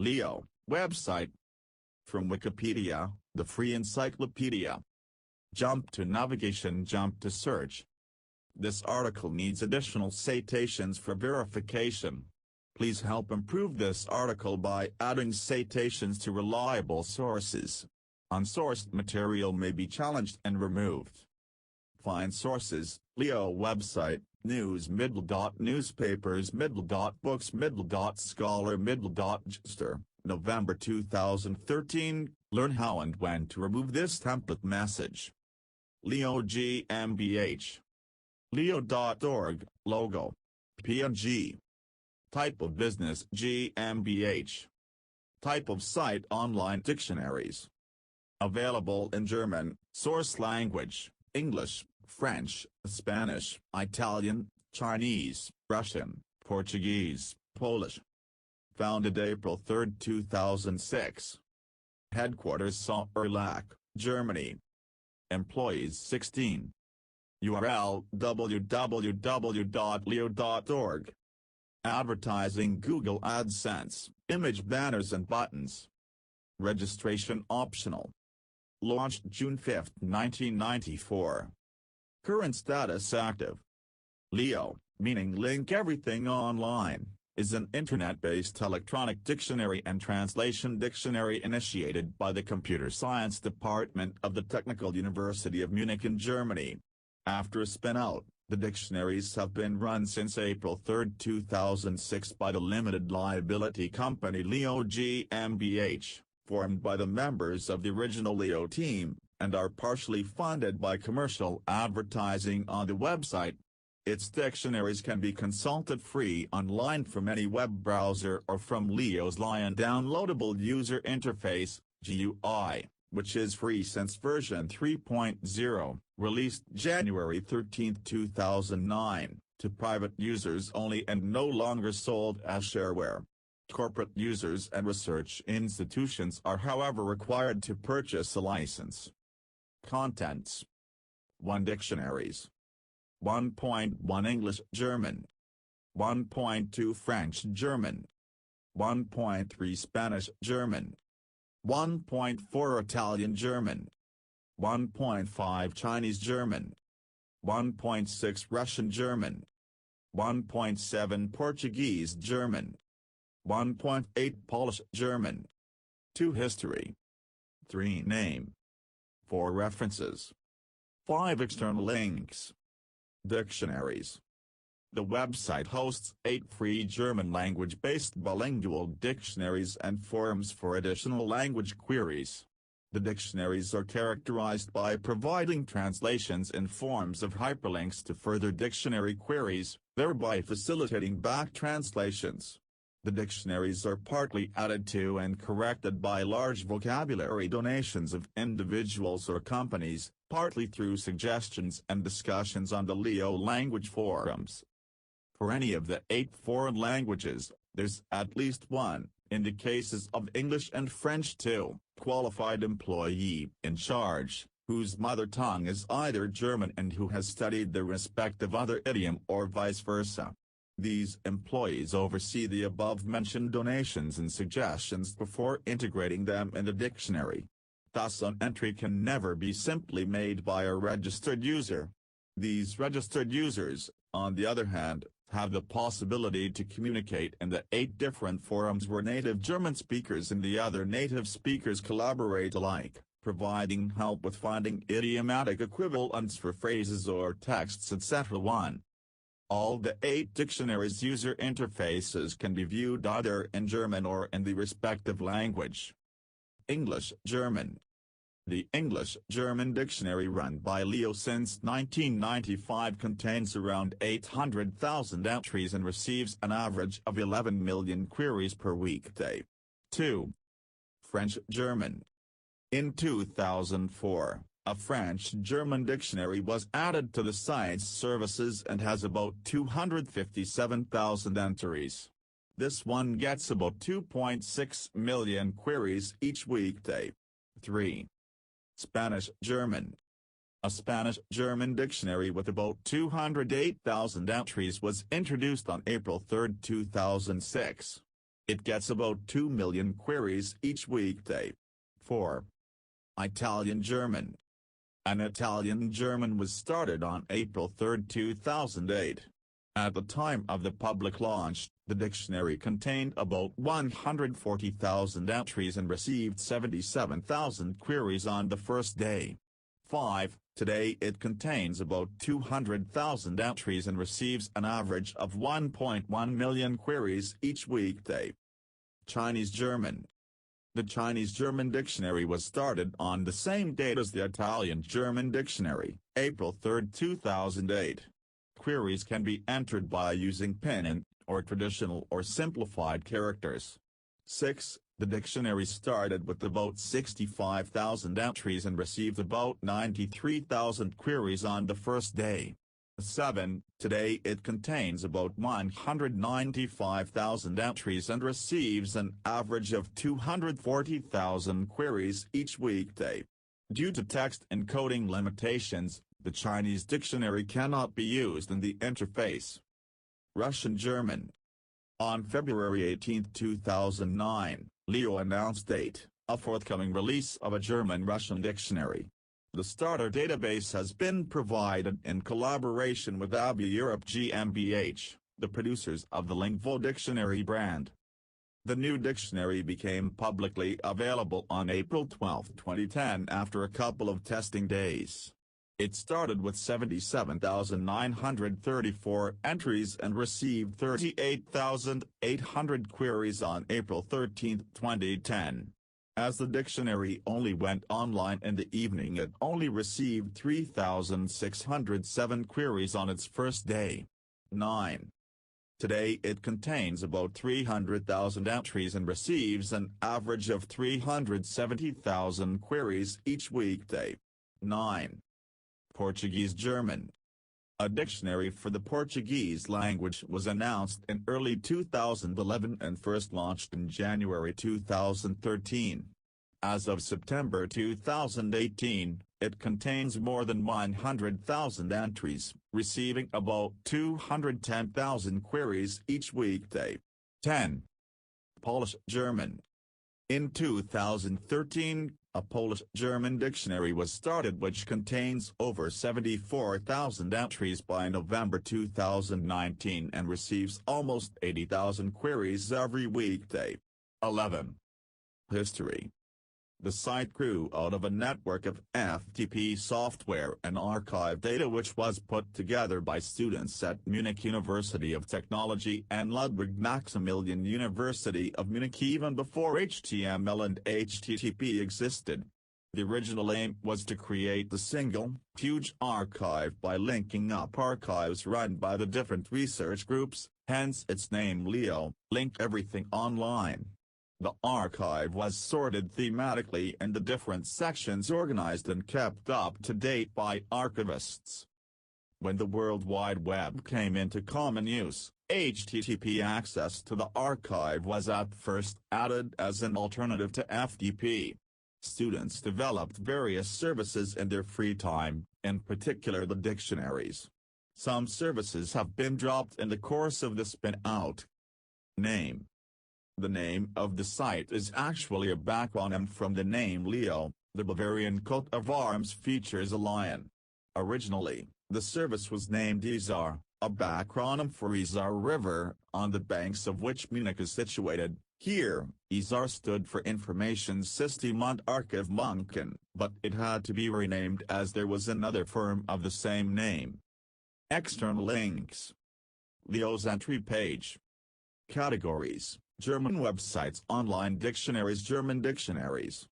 Leo, website. From Wikipedia, the free encyclopedia. Jump to navigation, jump to search. This article needs additional citations for verification. Please help improve this article by adding citations to reliable sources. Unsourced material may be challenged and removed. Find sources: Leo website, news newspapers books scholar Gster, November 2013. Learn how and when to remove this template message. Leo GmbH. Leo.org, logo. PNG. Type of business GmbH. Type of site online dictionaries. Available in German, source language, English, French, Spanish, Italian, Chinese, Russian, Portuguese, Polish. Founded April 3, 2006. Headquarters Saussurean, Germany. Employees 16. URL www.leo.org. Advertising Google AdSense, image banners and buttons. Registration optional. Launched June 5, 1994. Current status active. Leo, meaning Link Everything Online, is an internet-based electronic dictionary and translation dictionary initiated by the Computer Science Department of the Technical University of Munich in Germany. After a spin-out, the dictionaries have been run since April 3, 2006 by the limited liability company Leo GmbH, formed by the members of the original Leo team, and are partially funded by commercial advertising on the website. Its dictionaries can be consulted free online from any web browser or from Leo's Lion downloadable user interface, GUI, which is free since version 3.0, released January 13, 2009, to private users only and no longer sold as shareware. Corporate users and research institutions are however required to purchase a license. Contents: 1 Dictionaries. 1.1 English German. 1.2 French German. 1.3 Spanish German. 1.4 Italian German. 1.5 Chinese German. 1.6 Russian German. 1.7 Portuguese German. 1.8 Polish German. 2 History. 3 Name. 4 References. 5 External links. Dictionaries. The website hosts 8 free German language-based bilingual dictionaries and forums for additional language queries. The dictionaries are characterized by providing translations in forms of hyperlinks to further dictionary queries, thereby facilitating back translations. The dictionaries are partly added to and corrected by large vocabulary donations of individuals or companies, partly through suggestions and discussions on the Leo language forums. For any of the 8 foreign languages, there's at least one, in the cases of English and French too, qualified employee in charge, whose mother tongue is either German and who has studied the respective other idiom or vice versa. These employees oversee the above-mentioned donations and suggestions before integrating them in the dictionary. Thus an entry can never be simply made by a registered user. These registered users, on the other hand, have the possibility to communicate in the 8 different forums where native German speakers and the other native speakers collaborate alike, providing help with finding idiomatic equivalents for phrases or texts etc. 1. All the 8 dictionaries' user interfaces can be viewed either in German or in the respective language. English-German. The English-German dictionary run by Leo since 1995 contains around 800,000 entries and receives an average of 11 million queries per weekday. 2. French-German. In 2004, a French-German dictionary was added to the site's services and has about 257,000 entries. This one gets about 2.6 million queries each weekday. 3. Spanish-German. A Spanish-German dictionary with about 208,000 entries was introduced on April 3, 2006. It gets about 2 million queries each weekday. 4. Italian-German. An Italian-German was started on April 3, 2008. At the time of the public launch, the dictionary contained about 140,000 entries and received 77,000 queries on the first day. 5. Today it contains about 200,000 entries and receives an average of 1.1 million queries each weekday. Chinese-German. The Chinese-German dictionary was started on the same date as the Italian-German dictionary, April 3, 2008. Queries can be entered by using pinyin, or traditional or simplified characters. 6. The dictionary started with about 65,000 entries and received about 93,000 queries on the first day. 7. Today it contains about 195,000 entries and receives an average of 240,000 queries each weekday. Due to text encoding limitations, the Chinese dictionary cannot be used in the interface. Russian-German. On February 18, 2009, Leo announced a forthcoming release of a German-Russian dictionary. The starter database has been provided in collaboration with ABI Europe GmbH, the producers of the Lingvo dictionary brand. The new dictionary became publicly available on April 12, 2010 after a couple of testing days. It started with 77,934 entries and received 38,800 queries on April 13, 2010. As the dictionary only went online in the evening, it only received 3,607 queries on its first day. 9. Today it contains about 300,000 entries and receives an average of 370,000 queries each weekday. 9. Portuguese-German. A dictionary for the Portuguese language was announced in early 2011 and first launched in January 2013. As of September 2018, it contains more than 100,000 entries, receiving about 210,000 queries each weekday. 10. Polish-German. In 2013, a Polish-German dictionary was started which contains over 74,000 entries by November 2019 and receives almost 80,000 queries every weekday. 11. History. The site grew out of a network of FTP software and archive data which was put together by students at Munich University of Technology and Ludwig Maximilian University of Munich even before HTML and HTTP existed. The original aim was to create a single, huge archive by linking up archives run by the different research groups, hence its name Leo, Link Everything Online. The archive was sorted thematically and the different sections organized and kept up to date by archivists. When the World Wide Web came into common use, HTTP access to the archive was at first added as an alternative to FTP. Students developed various services in their free time, in particular the dictionaries. Some services have been dropped in the course of the spin-out. Name. The name of the site is actually a backronym from the name Leo. The Bavarian coat of arms features a lion. Originally, the service was named Isar, a backronym for Isar River, on the banks of which Munich is situated. Here, Isar stood for Information System und Archiv München, but it had to be renamed as there was another firm of the same name. External links. Leo's entry page. Categories. German websites, online dictionaries, German dictionaries.